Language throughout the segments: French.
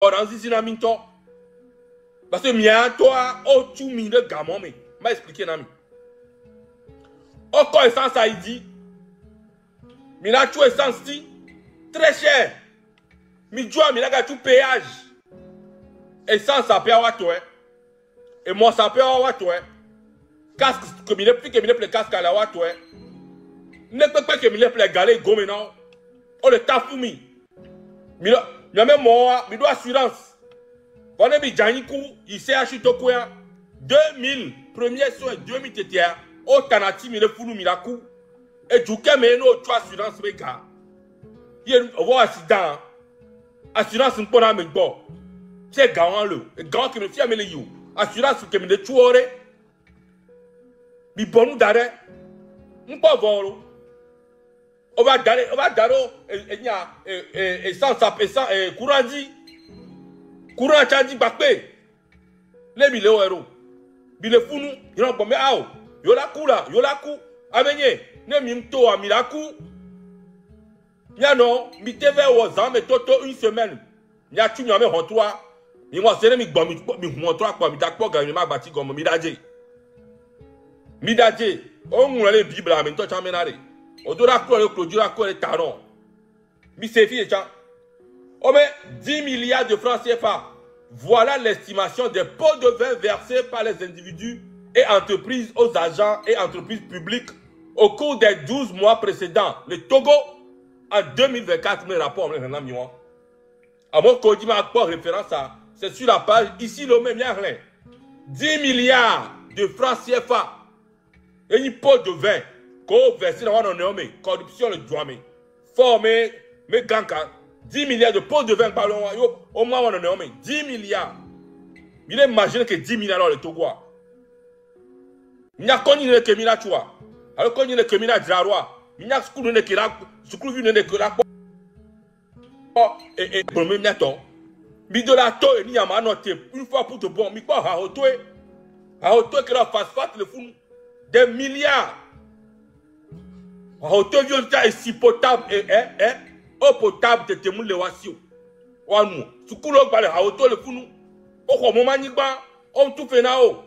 Oranzi na minto. Parce que mia toi o tu mi de gamon me. M'a expliqué nami. O ko essence a dit. Mi na tu essence ti très cher. Mi joa mi na ga tu péage. Essence a paye wa toi. Et moi ça paye wa toi. Casque que mi ne plus que mi ne plus casque à la wa toi. Ne peut pas que mi ne plus galer go maintenant. O le tafumi. Mi a même moi mi doit assurance. On est bien il s'est acheté au coin 2000 premiers soins 2000 tétia au tanati mi le fulu mi la coup et du cas mais no tu assurance me gars il voit accident assurance pour na me bon c'est gars le gars qui me fait me le you assurance que me de tuore mi bonu dare on pas voir on va dare et sans courant dit courant changi bakpe le bi le wero bi le funu yon bombe ao yo la ku amenye ne mi mto a miraku nya no mi teve wo zan me toto une semaine nya tu nyame hon toi mi mo sere mi gbon mi hon toi pa mi ta po gan mi ma bati gomo mi daje o ngun le bible mi to chamenare o do ra ko le clodura ko le taron mi se fi e chan. Oh mais 10 milliards de francs CFA. Voilà l'estimation des pots de vin versés par les individus et entreprises aux agents et entreprises publiques au cours des 12 mois précédents. Le Togo, en 2024, mes rapports, à mon code, ma référence à, c'est sur la page, ici, le même, 10 milliards de francs CFA. Et une pot de vin, qu'on verse dans le corruption, le droit, formé, mes gankas. 10 milliards de pots de vin par au moins on en a 10 milliards. Il imagine que 10 milliards dans le Togo. Il n'y a qu'un ne que mina chua. Alors qu'on ne que mina draroa. Il n'y a que ne que la school ne que la et pour me mettre. Bidolato et ni à noter une fois pour te bon. Mi quoi à autoé que la face le fou des milliards. À autoé violenta est si potable et eau potable de témoin le wasio. Ouanou, sukulo bale ha auto le funu. Oko mo manigba, on tout fait nao.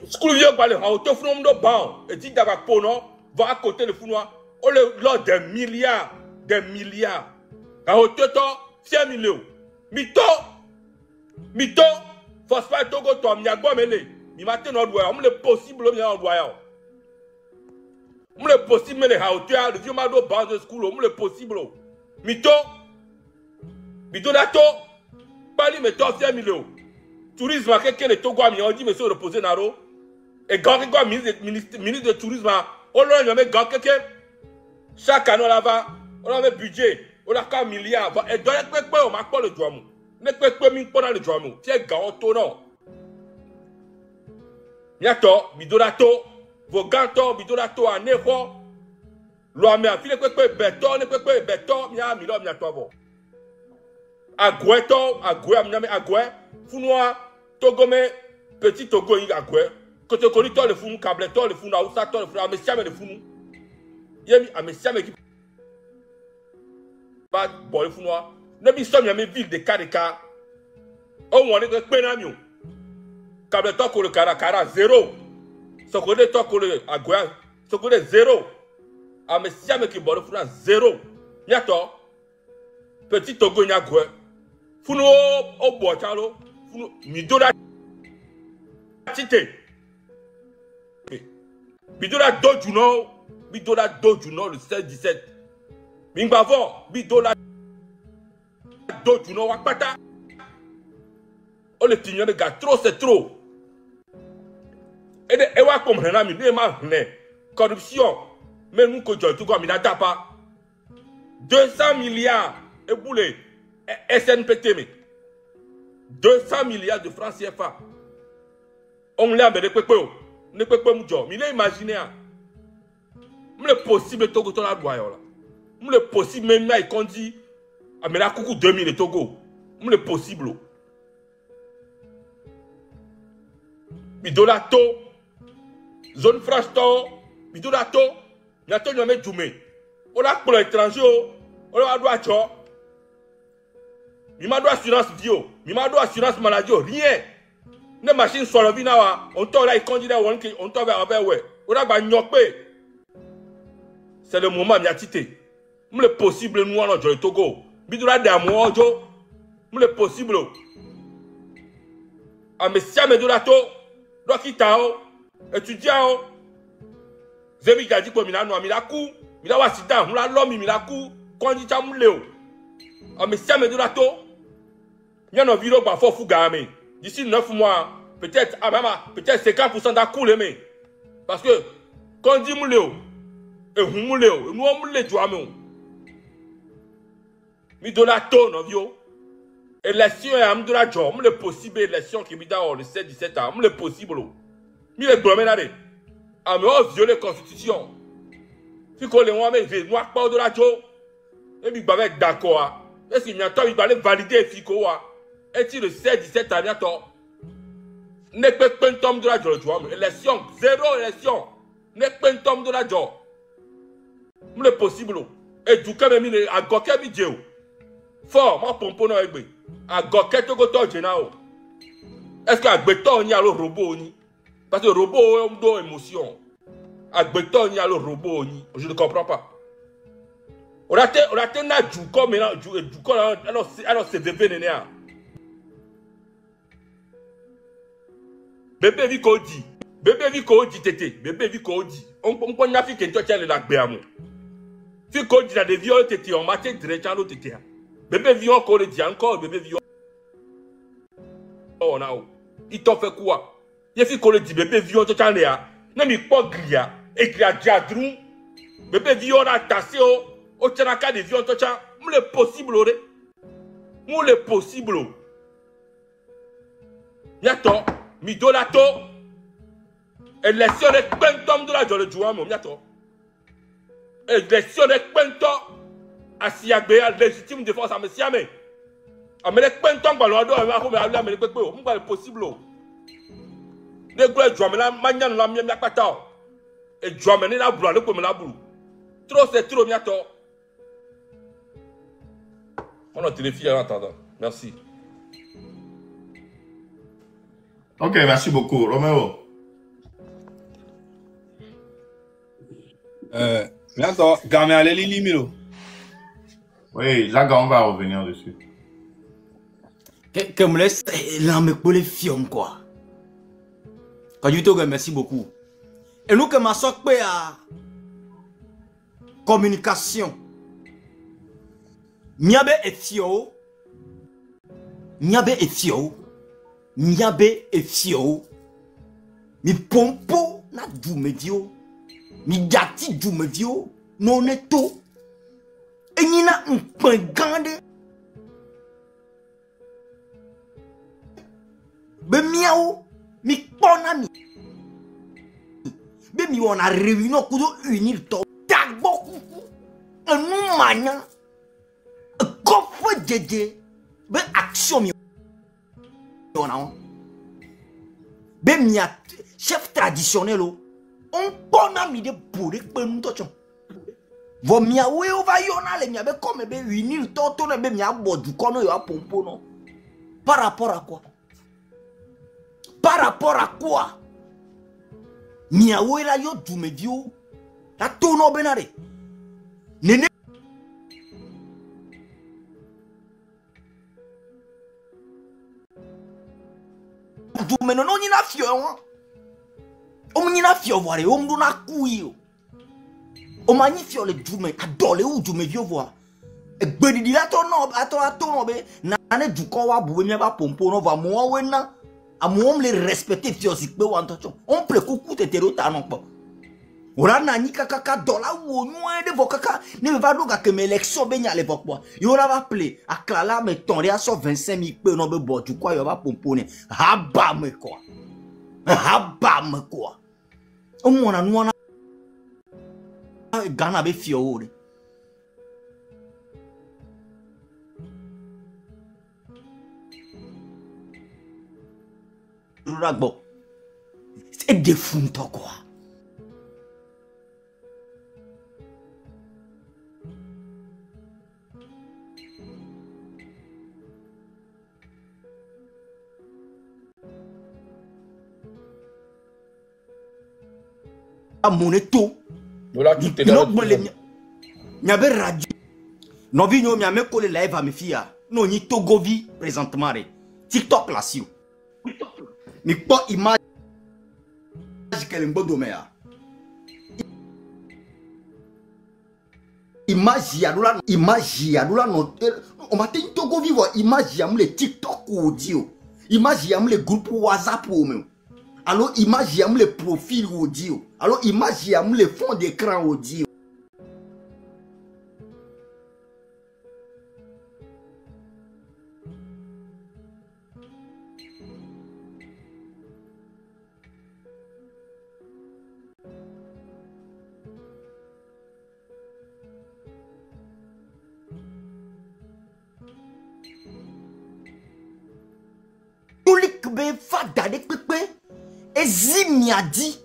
Sukulo yo bale ha auto funu ndo ban. Et dit d'aba pono va à côté le funoa. On le lot des milliards. Ha auto to 5 millions. Mito. Phosphate Togo to miagbo mele. Mi matin no doya, on le possible mi en doya. On le possible les hauteurs, le vieux mado base de school, on le possible. Mito dato, Bali meto 5 millions. Tourisme à quelqu'un de Togo, on dit monsieur reposer naro. Et quand ministre de tourisme, on l'a mis quand quelqu'un. Chaque année là-bas, on a un budget, on a 4 milliards. Et dans les peu, on m'a pas le droit. Ne peut pas m'y prendre le droit. Tiens, garanto non. Miato, bidodato. Vos gantons, bidodato à Néro. L'homme a filé béton, ne peut pas béton, mia milo, mia tobo. Agoueto, agoué, founois, togome, petit togo, agoué. Côté corito, le founou, cableto, le founou, aousato, le founou, amessiame, le founou. Yemi, amessiame qui. Pas bon, le founois. Ne me somme, yami, ville de Karika. Oh, on est de Penamio. Cableto, le cara, zéro. Ce qu'on est toi, le agoué, ce qu'on est zéro. Amessiame qui bon, le founois, zéro. Yato, petit togo, agoué. Founou, au bois, chalo. Founou, midola. Tite. Bidola do juno le 16-17. Mingbavo, bidola do juno wakpata. Oh le tignon de gars, trop c'est trop. Et de ewa comme rena mi, ma ne. Corruption. Mais nous que tu comme il pas. 200 milliards. Et boulé. SNPT mais. 200 milliards de francs CFA. On l'a amené quoi? Ne peut pas me dire, mais il a imaginé. Le possible Togo ton la doya là. Le possible même là il dit mais la coucou 2000 de Togo. Le possible. Bidolato zone franche to bidolato na to nyame djumé. On a pour l'étranger, on a droit cho. Il m'a donné assurance bio. Il m'a donné assurance maladie. Rien. Les machines sont levies là. On t'a là, il candidat, on t'a vers ouais. On a gagné. C'est le moment, il y a tité. Le possible, nous, on a joué Togo. Bidura d'amour, le possible. Ah, mais si on a tout, Dokitao, étudiant, Zemi Gadi, comme il a nommé la cour, il a wasida, on l'a l'homme, il a cour, quand il a moulé. Ah, mais si on a tout, il y a un vidéo qui va faire fougamé. D'ici 9 mois, peut-être, peut-être 50% d'accoul, mais. Parce que, quand on dit moulé, et vous moulé, nous on moulé, tu vois, mais. Mais de la tonne, vieux. Élection et amdoula job, le possible élection qui me donne le 17 ans, le possible. Mais le domaine là, ah mais on viole la constitution. Si qu'on les voit mais je vois pas de la job. Et puis bah être d'accord. Est-ce qu'il y a temps il va aller valider Fico et si le 17 ans bientôt. Ne peut pas tomber de la job, tu vois, élection zéro élection. Ne peut pas tomber de la job. Le possible. Et du coup même il a goké vidéo. Fort, moi pompo no egbe. A goké to go to jenao. Est-ce que agbeto ni a le robot ni? Parce que le robot a une émotion. Agbeto ni a le robot ni. Je ne comprends pas. On a été na du comme maintenant du comme alors c'est bébé néné. Bébé vi ko di. Bébé vi ko di tété. Bébé vi ko di. On peut n'a fi que toi tiens le lac béamo. Fi ko di la de viol tété on maté direct à l'autre tété. Bébé viol ko le dit encore bébé viol. Oh non. Il t'en fait quoi? Il fait qu'on le dit bébé viol to tane ya. Na mi po gria et gria diadrou. Bébé viol a tassé au tchanaka de viol to tchan. Le possible ore. Le possible. Miato mi dolato. Élection de pentom de la jole joie mon miato. Élection de pentom asiagbe légitime défense à monsieur mais. Amele pentom ballon d'or va ko amele amele pepe o. M'pa possible. Ne gwe jomé la manya la mi akpata. Et jomé la bulu le ko me la bulu. Trop c'est trop miato. On a téléphone en attendant. Merci. Ok, merci beaucoup. Roméo. Attends, Gamé allez Limilo. Oui, Zaga, on va revenir dessus. Que me laisse là me coller fion quoi. Quand tu te merci beaucoup. Et nous que ma soeur à communication. Niabe et fio. Niabe et fio. Niabe et fio. Mi pompo na du medio. Mi gati du medio. Non est tout. Et ni na un point gande. Be miaou. Mi pona mi. Be mi wana réunion kudo unir to. Tagbo kuku. Un manya. Kofu jeje. Be action mi. Be mia chef traditionnel on pona mi de bourre pe nous tochon. Vo mia we over yona le mia be comme be unir to na be mia bodu kono yo pompo no. Par rapport à quoi? Par rapport à quoi? Mia we la yo du medio. La tono benare. Nene du meno no ni na fio won. O ni na fio voire o mdu na kuyi. O ma ni fio le du me adole u du me vio voa. E gbedi la to no be na ne du ko wa bu mi ba pompo no va mo we na. Amu le respecter fio si pe wan to. On ple kuku te tero ta no po. Ora na ni kaka dola wo nwe de vokaka ne me va do ga ke me election be nya le pokpo. Yo la va ple aklala me ton ria so 25 000 pe no be bo du ko yo ba pompo ne. Ha ba me quoi. Ha ba me quoi. O mo na no na Ghana be fio ore. Ragbo. C'est des fous quoi. moneto. Voilà, tout est Non, là. moi, il y avait radio. Non, il y a même collé live à mes filles. Non, il y a Togovi présentement. TikTok là, si. Mais pas image qu'elle est un bon domaine. Image yadoula on m'a dit Togovi voir image yam les TikTok audio. Image yam les groupes WhatsApp ou même. Alors image yam les profils audio. Alors image yam les fonds d'écran audio. Et Zim a dit,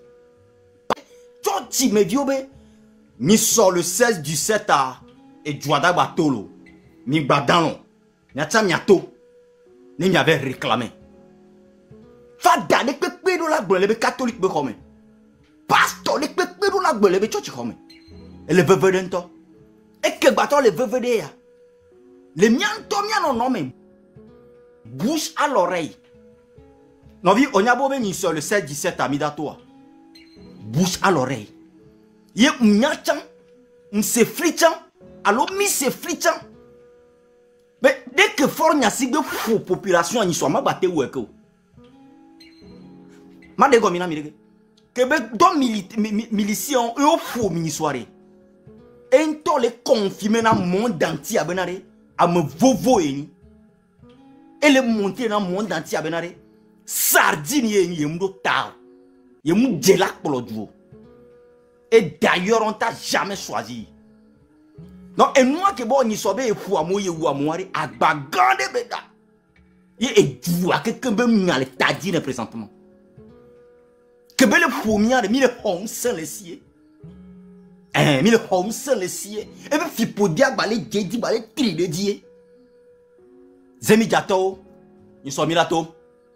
mi sort le 16 du 7 à et Djouada Batolo, mi badano, nyata miato, ni mi avait réclamé. Fada de pepe do la gbele be catholique be comme. Pasteur de pepe do la gbele be church comme. Et le veuve d'ento. Et que bato le veuve de ya. Le mianto miano non mais. Bouche à l'oreille. Non, on a beau venir sur le 7-17 à Midatoa. Bouche à l'oreille. Yé m'yachan, m'se flichan, alors mi se flichan. Mais dès que fort n'y a si de faux population n'y soit ma batte ou eko. Ma dégo mina mirege. Que dans miliciens eux faux mini soirée. Et les confirmer dans le monde entier à benare à me vovo eni. Et le monter dans le monde entier à benare. Sardine yemdo tard. Yemou djelak pour le duo. Et d'ailleurs, on t'a jamais choisi. Non, et moi que bon, n'y soit bien fou à moi ou à moi, à bagande beda. Et du à quelqu'un be m'y t'a dit présentement. Que belle fou m'y a mis le home sans le sié. Mis le home sans le sié. Et bien, fi pour dire, balé, dit, balé, tri de dié. Zemi gato, n'y soit mis là tout.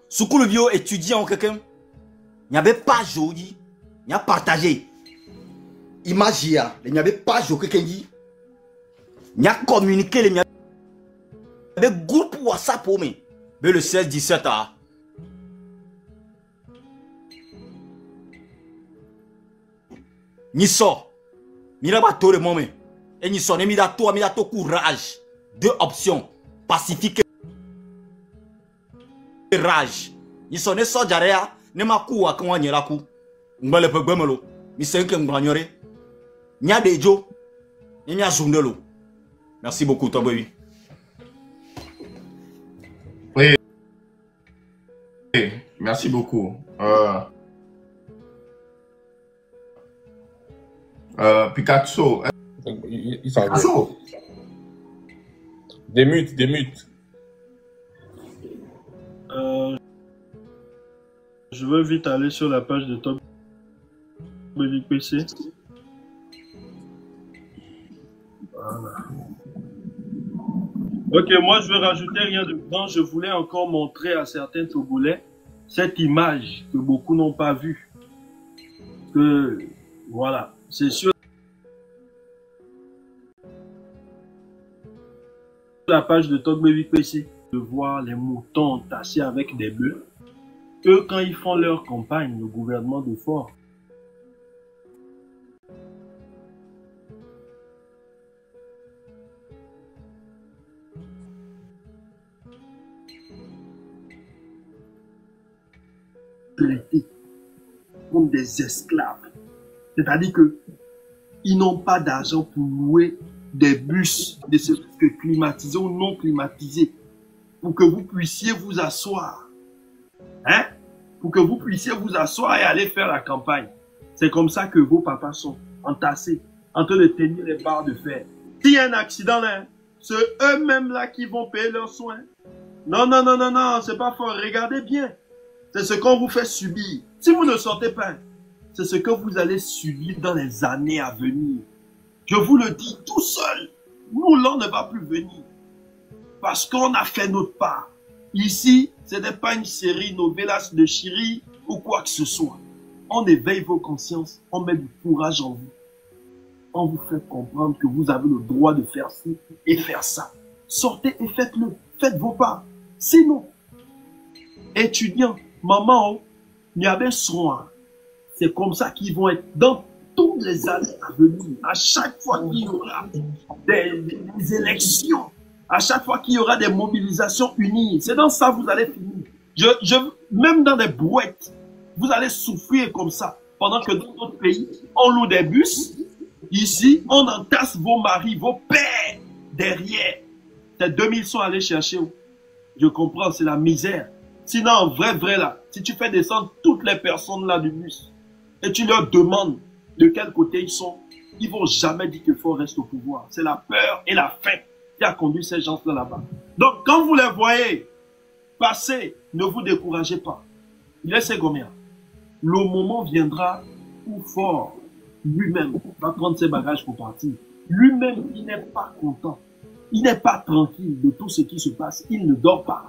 Sous le vieux étudiant quelqu'un, il n'y avait pas joli, il y a partagé. Image, il n'y avait pas joli quelqu'un dit. Il y a communiqué, il y avait groupe WhatsApp pour moi. Mais le 16-17 à. Ni sort, ni la bateau de moment. Et ni sort, ni dato courage. Deux options, pacifique. Rage. Ni sonne so jarea ne maku wa kan nyera ku ngale pe gbemelo mi senke ngbanyore nya dejo nya zundelo. Merci beaucoup toi baby. Oui. Merci beaucoup. Picasso. Il s'en va. Des mutes. Je veux vite aller sur la page de Top PC. Voilà. Ok, moi je vais rajouter rien de grand. Je voulais encore montrer à certains Togolais cette image que beaucoup n'ont pas vue. Que voilà, c'est sur la page de Top PC de voir les moutons entassés avec des bœufs. Eux, quand ils font leur campagne, le gouvernement de Fort, traités comme des esclaves. C'est-à-dire que ils n'ont pas d'argent pour louer des bus, de ce que climatisés ou non climatisés, pour que vous puissiez vous asseoir. Hein? Pour que vous puissiez vous asseoir et aller faire la campagne. C'est comme ça que vos papas sont entassés, en train de tenir les barres de fer. S'il y a un accident là, c'est eux-mêmes là qui vont payer leurs soins. Non, c'est pas fort. Regardez bien. C'est ce qu'on vous fait subir. Si vous ne sortez pas, c'est ce que vous allez subir dans les années à venir. Je vous le dis tout seul. Nous, l'on ne va plus venir. Parce qu'on a fait notre part. Ici, ce n'est pas une série novelas de Chiri ou quoi que ce soit. on éveille vos consciences, on met du courage en vous. On vous fait comprendre que vous avez le droit de faire ci et faire ça. Sortez et faites-le. Faites vos pas. Sinon, étudiants, maman, il y avait soin. C'est comme ça qu'ils vont être dans toutes les années à venir. À chaque fois qu'il y aura des élections, à chaque fois qu'il y aura des mobilisations unies, c'est dans ça que vous allez finir. Même dans des brouettes, vous allez souffrir comme ça. Pendant que dans d'autres pays, on loue des bus. Ici, on entasse vos maris, vos pères derrière. C'est 2000 sont allés chercher. Je comprends, c'est la misère. Sinon, en vrai là, si tu fais descendre toutes les personnes là du bus et tu leur demandes de quel côté ils sont, ils vont jamais dire que Faure reste au pouvoir. C'est la peur et la faim qui a conduit ces gens-là là-bas. Donc, quand vous les voyez passer, ne vous découragez pas. Laissez Gomia. Le moment viendra où Faure lui-même va prendre ses bagages pour partir. Lui-même, il n'est pas content. Il n'est pas tranquille de tout ce qui se passe. Il ne dort pas.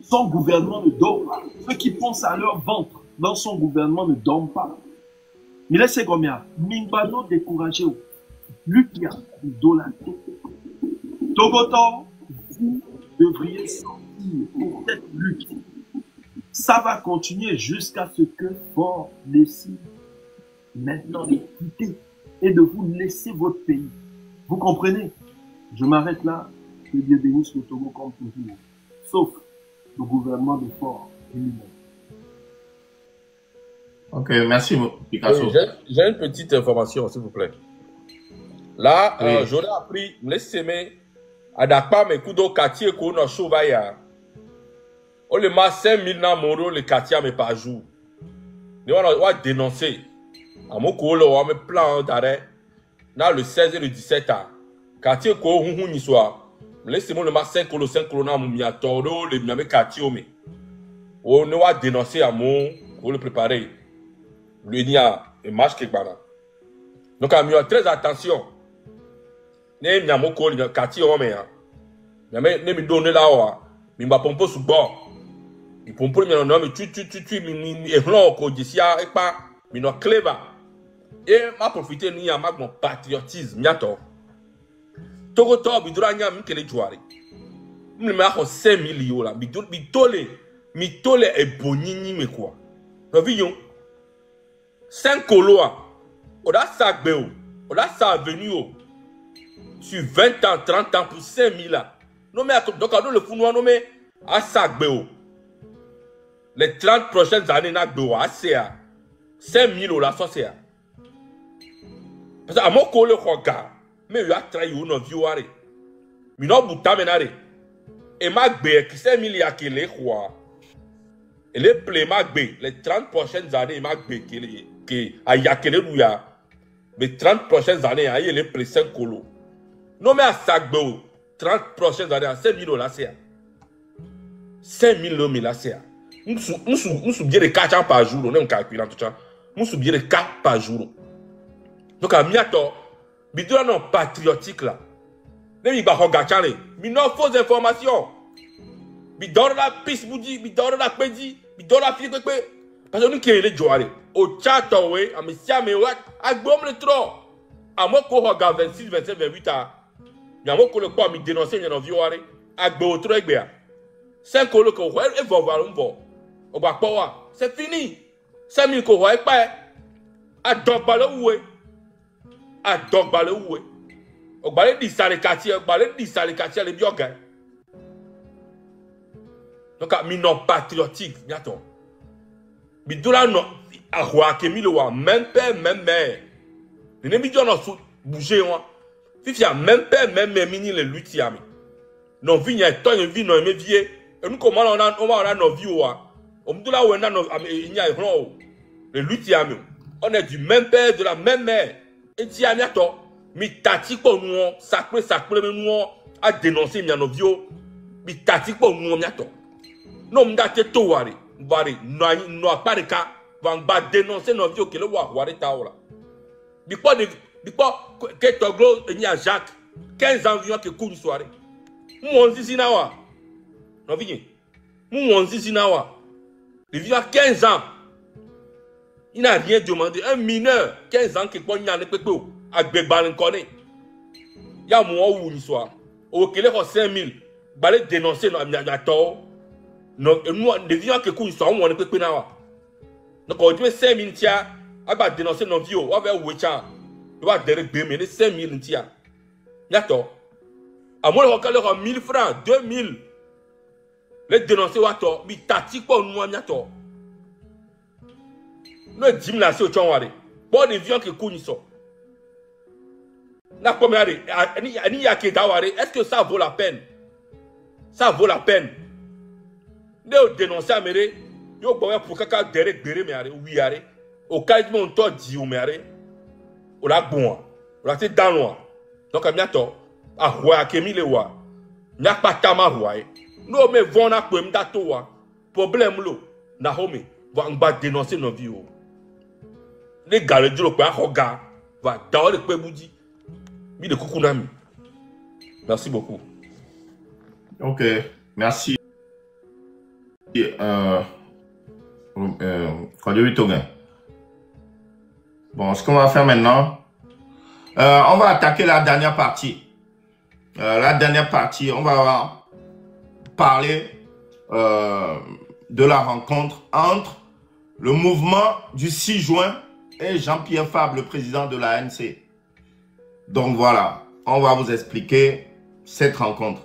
Son gouvernement ne dort pas. Ceux qui pensent à leur ventre dans son gouvernement ne dorment pas. Mais laissez combien? Mingbano découragé. Lui qui a idolâtré. Togoto, vous devriez sortir pour cette lutte. Ça va continuer jusqu'à ce que Faure décide maintenant de quitter et de vous laisser votre pays. Vous comprenez? Je m'arrête là. Que Dieu bénisse le Togo comme toujours. Sauf le gouvernement de Faure lui-même. Ok, merci Picasso. J'ai une petite information, s'il vous plaît. Là, Oui. j'aurais appris, me laissez à Dakar, mes coups d'eau, quartier, qu'on a chauffé. On le met 5000 dans mon le quartier, mais par jour. On va dénoncer. À mon coup, on va me plan d'arrêt. Dans le 16 et le 17 ans. Quartier, qu'on a un soir. Laissez-moi le mettre 5 kg dans mon miatoro, le miamé quartier, mais. On va dénoncer à mon, pour le préparer. Le nia et marche quelque part. Donc, à mieux, très attention. Ne miamo ko le quartier, mais. Ne me donne là, mais ma pompe sous bord. Il pompe le nom, mais tu, et blanc, ko disia, et pas, mais non, clever. Et m'a profité ni à mon patriotisme, miato. Togo to biduranya mi kele jouare. Mi me a 5 millions là, mi tole e bonini me quoi. Pavillon 5 coloa. Oda sagbe o. Oda sa avenue sur 20 ans, 30 ans pour 5000 là. Non mais donc le founois non mais a sagbe o. Les 30 prochaines années na do a c'est 5000 là ça c'est. Parce que à mon collègue regarde, mais il a trahi ou non viouare. Mais non bouta menare. Et ma bé qui 5000 ya qui les quoi. Et les play ma bé les 30 prochaines années ma bé qui a ya que les rouya. Mais 30 prochaines années a les play 5 colo. Non mais à sagbe 30 prochaines années à 5000 là c'est. 5000 là c'est. Nous bien de 4 ans par jour, on est en calculant tout ça. Nous bien de 4 par jour. Donc, à miato, bidou non patriotique là. Ne ba hogachane, mi non fausse information. Bidou la piste boudi, bidou la pedi, bidou la fille pepe. Parce que nous qui les jouer au chato we, a monsieur me wat, a gbom le trop. A mo ko hoga 26, 27, 28 ans. Ya mo ko le quoi mi dénoncer mi non violé, a gbo trop egbe. 5 colo ko e vo voir on au bas power, c'est fini. 5000 ko ho e pa. A dogba le oué. A dogba le oué. O balé di sale quartier, les bioga. Donc mi non patriotique, bientôt. Mi dola non a roi ke mi le wa même père même mère. Ne mi do non sou bouger wa. Fifia même père même mère mini le lutiami. Non vigna ton vi non me vie. Et nous comment on a nos vie wa. On dola ou na no il y a le lutiami. On est du même père, de la même mère. Et ti amiato, mi tati ko nous sacré nous a dénoncer mi anovio. Mi tati ko nous miato. Non m'date to wari, no pas de cas, va dénoncer novio que le wari taola. Biko que toglo ni a Jacques 15 ans vient que cour soirée. Mon zizi nawa. Non vient. Mon zizi nawa. Il vient 15 ans. Il n'a rien demandé. Un mineur, 15 ans, qui peut y aller, avec Begban connaît. Il y a un moment où il soit. Au Québec, 5 000. Il va dénoncer dans la tort. Nous, les gens qui sont là, on ne peut pas. Donc, on dit 5 000 tia, on va dénoncer nos vieux, on va ouécha. On va dénoncer 5 000 tia. D'accord. À moi, on va 1 000 francs, 2 000. Les dénoncer, on va tort. Mais tactique pour nous, on va tort. Nous, 10 000 c'est au Tchouanwari. Pour les gens qui connaissent ça. La première, est-ce que ça vaut la peine? Ça vaut la peine. Nous dénoncer à Méré. Yo boya pour kaka derek bere me are wi are o kai mo nto di o me are o la gbon o la te dan lo donc amia to a hwa ke mi le wa nya pata ma hwa e no me von na pe mda to wa problème lo na home va ngba dénoncer no vi o le gale duro pe ahoga va da o le pe buji mi de kuku na mi. Merci beaucoup. Ok, merci. Bon, ce qu'on va faire maintenant, on va attaquer la dernière partie. La dernière partie, on va parler de la rencontre entre le mouvement du 6 juin et Jean-Pierre Fabre, le président de l'ANC. Donc voilà, on va vous expliquer cette rencontre.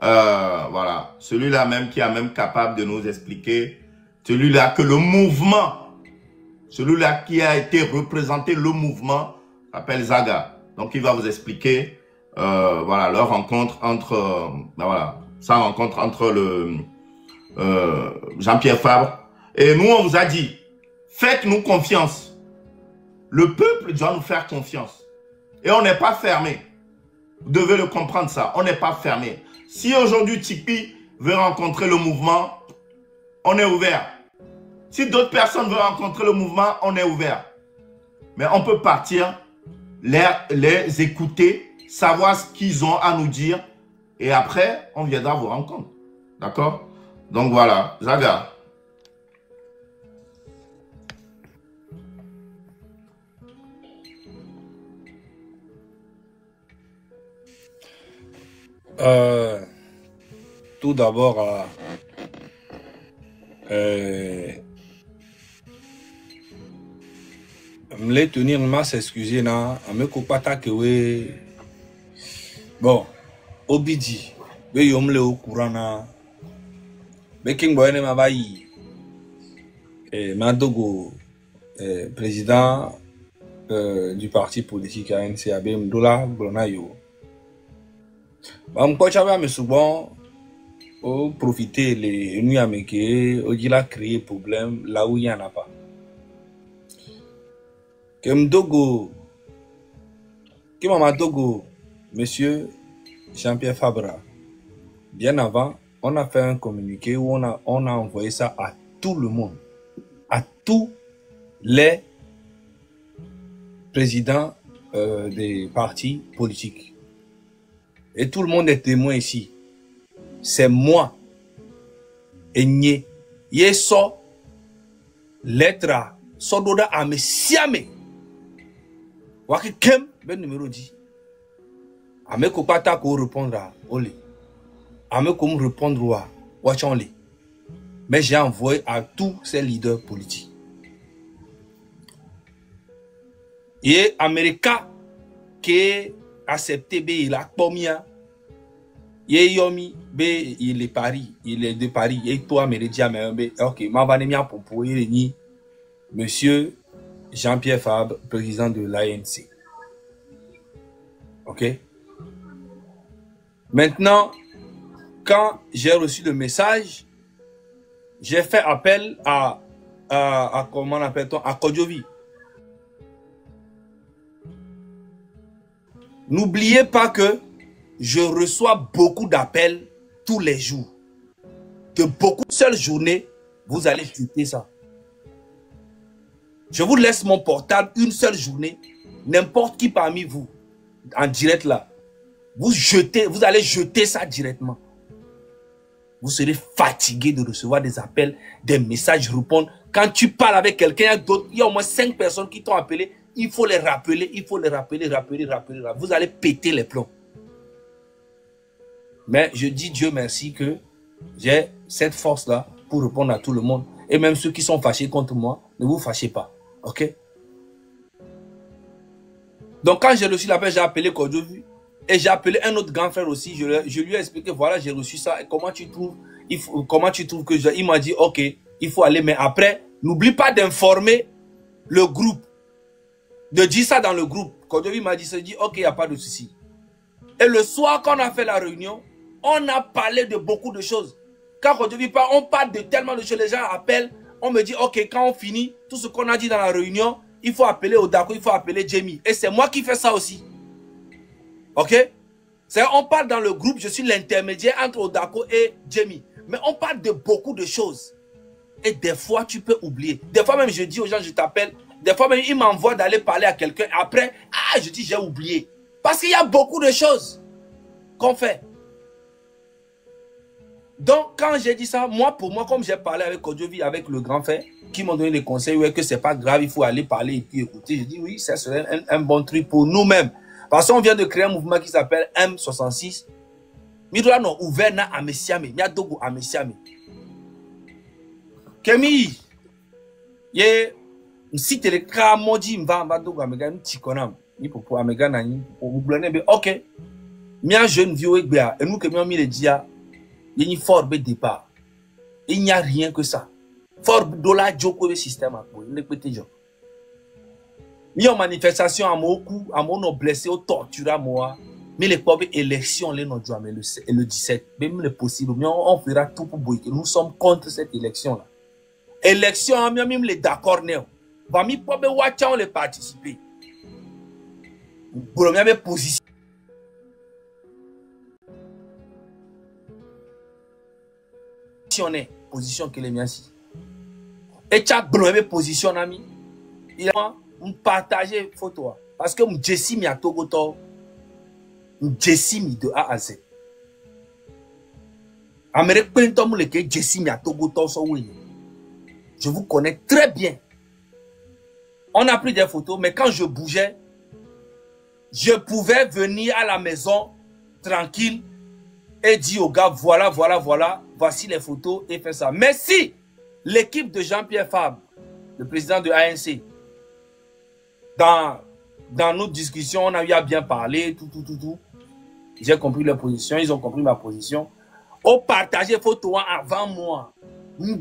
Voilà, celui-là même qui est même capable de nous expliquer. Celui-là que le mouvement, celui-là qui a été représenté, le mouvement, s'appelle Zaga. Donc, il va vous expliquer, voilà, leur rencontre entre, voilà, sa rencontre entre le Jean-Pierre Fabre. Et nous, on vous a dit, faites-nous confiance. Le peuple doit nous faire confiance. Et on n'est pas fermé. Vous devez le comprendre ça. On n'est pas fermé. Si aujourd'hui Tipeee veut rencontrer le mouvement, on est ouvert. Si d'autres personnes veulent rencontrer le mouvement, on est ouvert. Mais on peut partir, les écouter, savoir ce qu'ils ont à nous dire. Et après, on viendra vous rencontrer. D'accord? Donc voilà, Zaga. Tout d'abord, me tenir ma s'excuser na me kopata que we bon obidi we yomle au courant na be king boy ne ma bayi Madogo président du parti politique ANC Abem Dola Blonayo bam ko chaba me souvent au profiter les nuits américaines au dit la créer problème là où il y en a pas que Mdogo que Mama Dogo monsieur Jean-Pierre Fabre bien avant on a fait un communiqué où on a envoyé ça à tout le monde, à tous les présidents des partis politiques et tout le monde est témoin ici. C'est moi et nye yeso lettre sododa ame siame waki kem ben numéro 10 ame ko pata ko répondre à Oli ame ko me répondre wa wachonli mais j'ai envoyé à tous ces leaders politiques et Américain qui accepté be il a pomia yomi be il est Paris, il est de Paris et toi média mais OK ma va nemia pour ni monsieur Jean-Pierre Fabre président de l'ANC. OK? Maintenant quand j'ai reçu le message, j'ai fait appel à comment on appelle-t-on à Kodjovi. N'oubliez pas que je reçois beaucoup d'appels tous les jours. De beaucoup de seules journées, vous allez jeter ça. Je vous laisse mon portable une seule journée. N'importe qui parmi vous, en direct là, vous allez jeter ça directement. Vous serez fatigué de recevoir des appels, des messages, répondre Quand tu parles avec quelqu'un, il y a au moins 5 personnes qui t'ont appelé. Il faut les rappeler, rappeler. Vous allez péter les plombs. Mais je dis Dieu merci que j'ai cette force-là pour répondre à tout le monde. Et même ceux qui sont fâchés contre moi, ne vous fâchez pas. Ok? Donc quand j'ai reçu l'appel, j'ai appelé Kodjovi. Et j'ai appelé un autre grand frère aussi. Je lui ai expliqué, voilà, j'ai reçu ça. Et comment tu trouves, que il m'a dit, ok, il faut aller. Mais après, n'oublie pas d'informer le groupe. De dire ça dans le groupe. Kodjovi m'a dit, ok, il n'y a pas de souci. Et le soir, quand on a fait la réunion, on a parlé de beaucoup de choses. Quand Kodjovi parle, on parle de tellement de choses. Les gens appellent, on me dit, ok, quand on finit, tout ce qu'on a dit dans la réunion, il faut appeler Odako, il faut appeler Jamie. Et c'est moi qui fais ça aussi. Ok? On parle dans le groupe, je suis l'intermédiaire entre Odako et Jamie. Mais on parle de beaucoup de choses. Et des fois, tu peux oublier. Des fois même, je dis aux gens, je t'appelle. Des fois même, ils m'envoient d'aller parler à quelqu'un. Après, je dis, j'ai oublié. Parce qu'il y a beaucoup de choses qu'on fait. Donc, quand j'ai dit ça, pour moi, comme j'ai parlé avec Kodjovi, avec le grand frère, qui m'ont donné des conseils, ouais, que c'est pas grave, il faut aller parler et puis écouter. Je dis, oui, ça serait un bon truc pour nous-mêmes. Parce qu'on vient de créer un mouvement qui s'appelle M66. Midula no ouvert na amesiame, nya dogo amesiame. Kemi, ye, si te le kra moji mva dogo amega mtikonam, ni popo amega na ni popo oublane be, ok. Mia jeune vieux ekbea, et nous que mi le dia, il y a fort be départ. Il n'y a rien que ça. Fort dollar joko le système à pour le petit gens. Il y a une manifestation à Moku, à mon blessé, au torturé à moi. Mais les pauvres élections, les non mais le 17, même le possible, mais on fera tout pour boycotter. Nous sommes contre cette élection-là. Élection, même les d'accord, néo. Va mi pauvres watch on les participer. Pour la même position. Position que les miens. Et tu as une position, ami. Il a partager photo. Parce que Jessie mi a Togoto. Jessie mi de A à Z. Amérique Pintom le que Jessie mi a Togoto. Je vous connais très bien. On a pris des photos, mais quand je bougeais, je pouvais venir à la maison tranquille et dire aux gars, voilà, voici les photos et faire ça. Mais si l'équipe de Jean-Pierre Fabre, le président de ANC, dans nos discussions, on a eu à bien parler, tout. J'ai compris leur position, ils ont compris ma position. On partageait photos avant moi.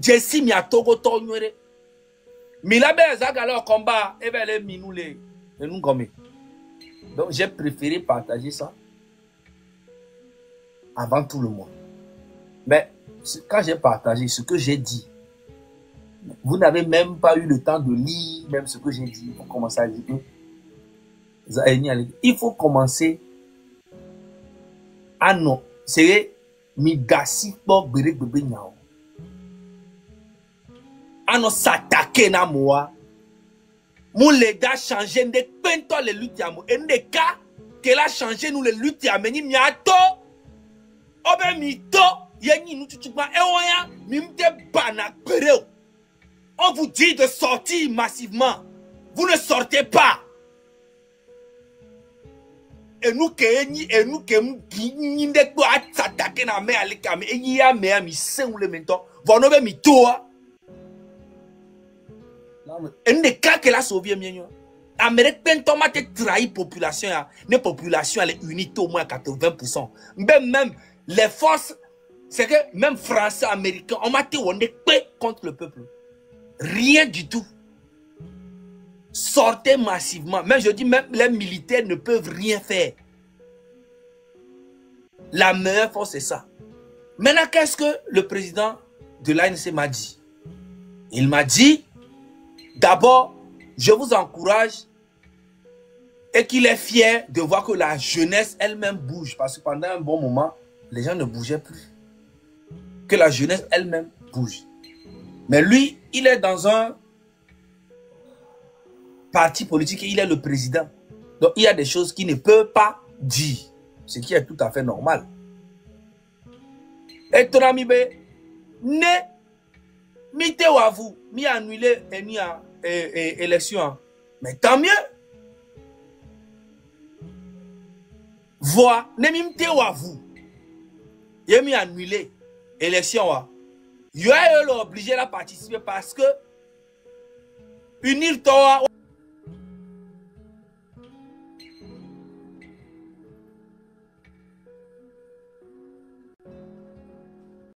Jessie mi a togo tonere. Mais la belle zagala au combat, et ben les minoulés, et nous comme. Donc j'ai préféré partager ça avant tout le monde. Mais quand j'ai partagé ce que j'ai dit, vous n'avez même pas eu le temps de lire même ce que j'ai dit pour commencer à dire. Il faut commencer à non. C'est migasi pour bébé bébé nyao. À non s'attaquer na moi. Mon les gars changer de pento les luttes à moi. Et des cas qu'elle a changé nous les luttes à meni miato. Obe mito yengi nous tu pas e oya mimte bana pereo. On vous dit de sortir massivement. Vous ne sortez pas. Et nous qui nous s'attaquer na me alikame et y a me ami se ou le mento. Vono be mito. Et ne cas que la sauvé mieux. Amérique pentoma te trahi population ne population elle est unie au moins 80%. Même les forces c'est que même français américains on m'a on est contre le peuple. Rien du tout. Sortez massivement. Même je dis même les militaires ne peuvent rien faire. La meilleure force c'est ça. Maintenant qu'est-ce que le président de l'ANC m'a dit? Il m'a dit d'abord, je vous encourage et qu'il est fier de voir que la jeunesse elle-même bouge. Parce que pendant un bon moment, les gens ne bougeaient plus. Que la jeunesse elle-même bouge. Mais lui, il est dans un parti politique et il est le président. Donc il y a des choses qu'il ne peut pas dire. Ce qui est tout à fait normal. Et ton ami, mi te wa vous, mi annulé élection. Mais tant mieux. Voix, ne mi te wa vous. Ye mi annulé élection wa. Yo a obligé à participer parce que unir toi